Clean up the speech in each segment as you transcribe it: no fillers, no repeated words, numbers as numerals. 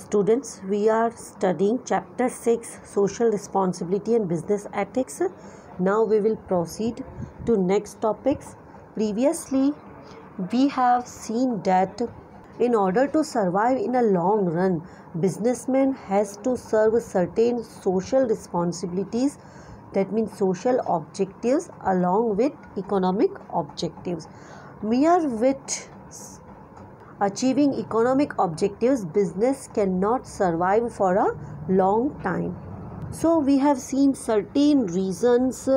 Students, we are studying chapter 6 social responsibility and business ethics. Now we will proceed to next topics. Previously, we have seen that in order to survive in a long run, businessman has to serve certain social responsibilities, that means social objectives along with economic objectives. Mere with achieving economic objectives, business cannot survive for a long time. So we have seen certain reasons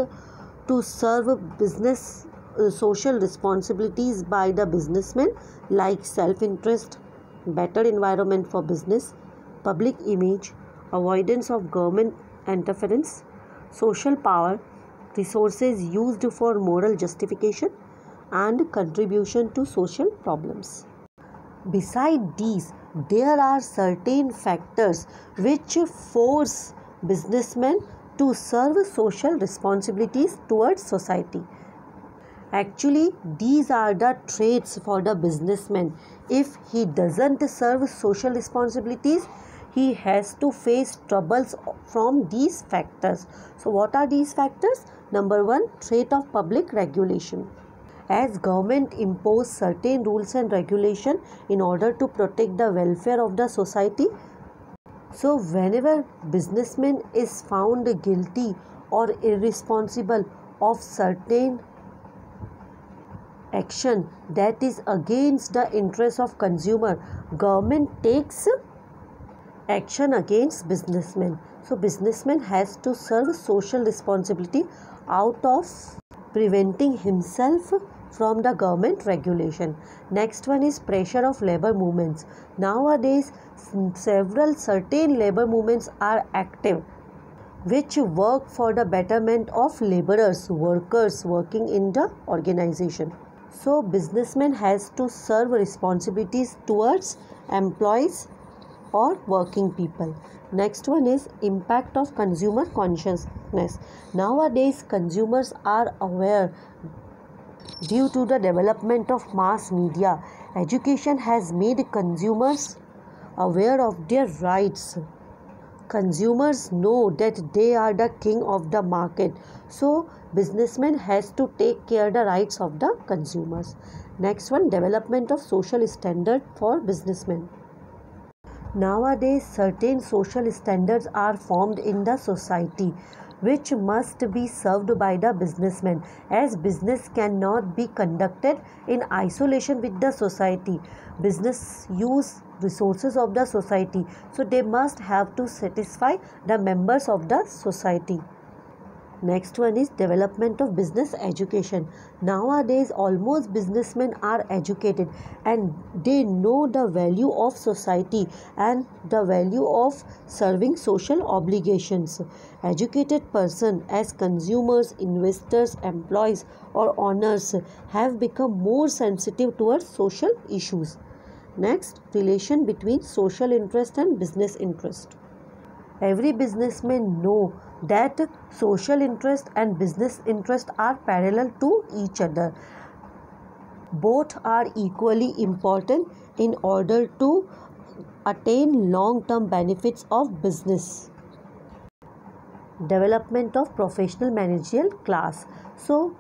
to serve business social responsibilities by the businessman, like self-interest, better environment for business, public image, avoidance of government interference, social power, resources used for moral justification, and contribution to social problems. Besides these, there are certain factors which force businessmen to serve social responsibilities towards society. Actually, these are the traits for the businessman. If he doesn't serve social responsibilities, he has to face troubles from these factors. So what are these factors? Number one, trait of public regulation. As government impose certain rules and regulation in order to protect the welfare of the society, so whenever businessman is found guilty or irresponsible of certain action that is against the interest of consumer, government takes action against businessmen. So businessman has to serve social responsibility out of preventing himself from the government regulation. Next one is pressure of labor movements. Nowadays, several certain labor movements are active which work for the betterment of laborers, workers working in the organization. So businessman has to serve responsibilities towards employees or working people. Next one is impact of consumer consciousness. Nowadays, consumers are aware due to the development of mass media. Education has made consumers aware of their rights. Consumers know that they are the king of the market. So businessman has to take care the rights of the consumers. Next one, development of social standard for businessmen. Nowadays, certain social standards are formed in the society which must be served by the businessman, as business cannot be conducted in isolation with the society. Business use resources of the society, so they must have to satisfy the members of the society. Next one is development of business education. Nowadays, almost businessmen are educated and they know the value of society and the value of serving social obligations. Educated person as consumers, investors, employees or owners have become more sensitive towards social issues. Next, relation between social interest and business interest. Every businessman know that social interest and business interest are parallel to each other. Both are equally important in order to attain long-term benefits of business. Development of professional managerial class. So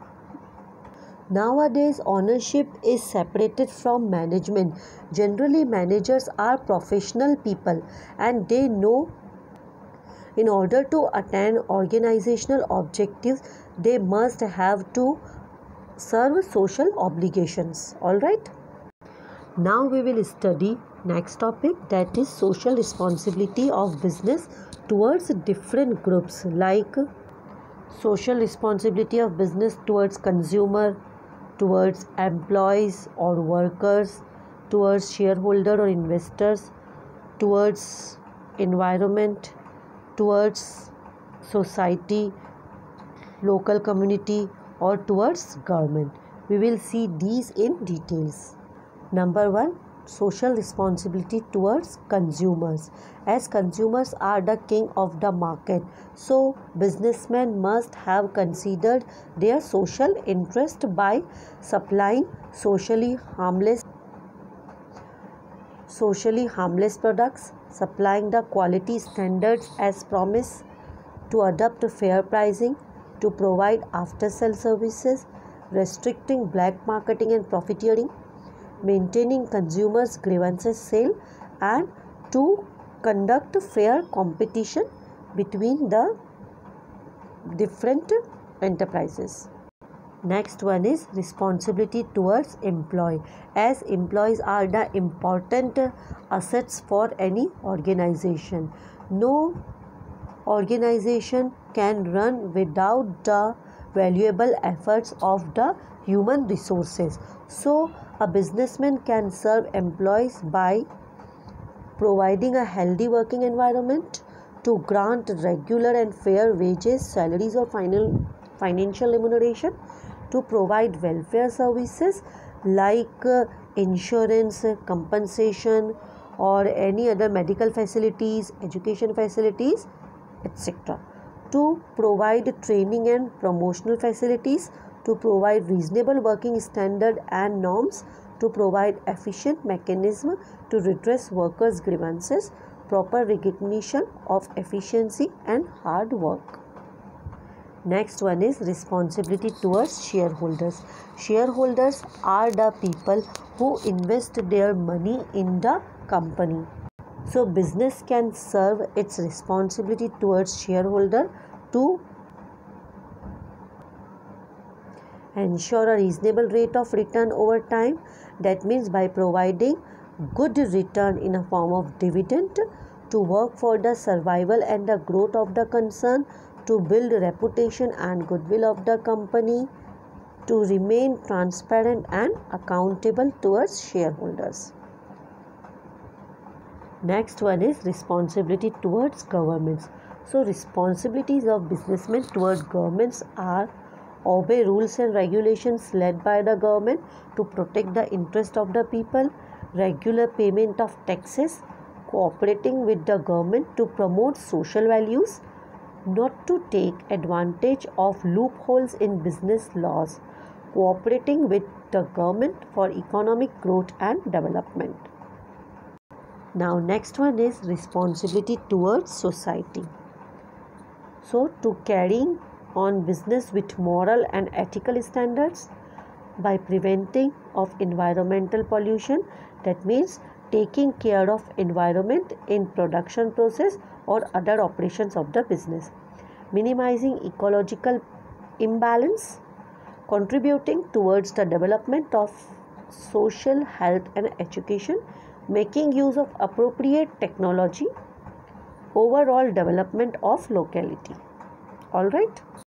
nowadays, ownership is separated from management. Generally, managers are professional people and they know in order to attain organizational objectives, they must have to serve social obligations. Alright. Now we will study next topic, that is social responsibility of business towards different groups, like social responsibility of business towards consumer, towards employees or workers, towards shareholder or investors, towards environment, towards society, local community or towards government. We will see these in details. Number one, social responsibility towards consumers. As consumers are the king of the market, so businessmen must have considered their social interest by supplying socially harmless socially harmless products, supplying the quality standards as promised, to adopt fair pricing, to provide after-sale services, restricting black marketing and profiteering, maintaining consumers' grievances sale, and to conduct fair competition between the different enterprises. Next one is responsibility towards employee, as employees are the important assets for any organization. No organization can run without the valuable efforts of the human resources. So a businessman can serve employees by providing a healthy working environment, to grant regular and fair wages, salaries, or financial remuneration, to provide welfare services like insurance, compensation, or any other medical facilities, education facilities, etc. To provide training and promotional facilities, to provide reasonable working standard and norms, to provide efficient mechanism to redress workers' grievances, proper recognition of efficiency and hard work. Next one is responsibility towards shareholders. Shareholders are the people who invest their money in the company. So business can serve its responsibility towards shareholder to ensure a reasonable rate of return over time. That means by providing good return in a form of dividend, to work for the survival and the growth of the concern, to build reputation and goodwill of the company, to remain transparent and accountable towards shareholders. Next one is responsibility towards governments. So responsibilities of businessmen towards governments are obey rules and regulations led by the government to protect the interest of the people, regular payment of taxes, cooperating with the government to promote social values, not to take advantage of loopholes in business laws, cooperating with the government for economic growth and development. Now next one is responsibility towards society. So to carrying on business with moral and ethical standards, by preventing of environmental pollution, that means taking care of environment in production process or other operations of the business, minimizing ecological imbalance, contributing towards the development of social health and education, making use of appropriate technology, overall development of locality. All right.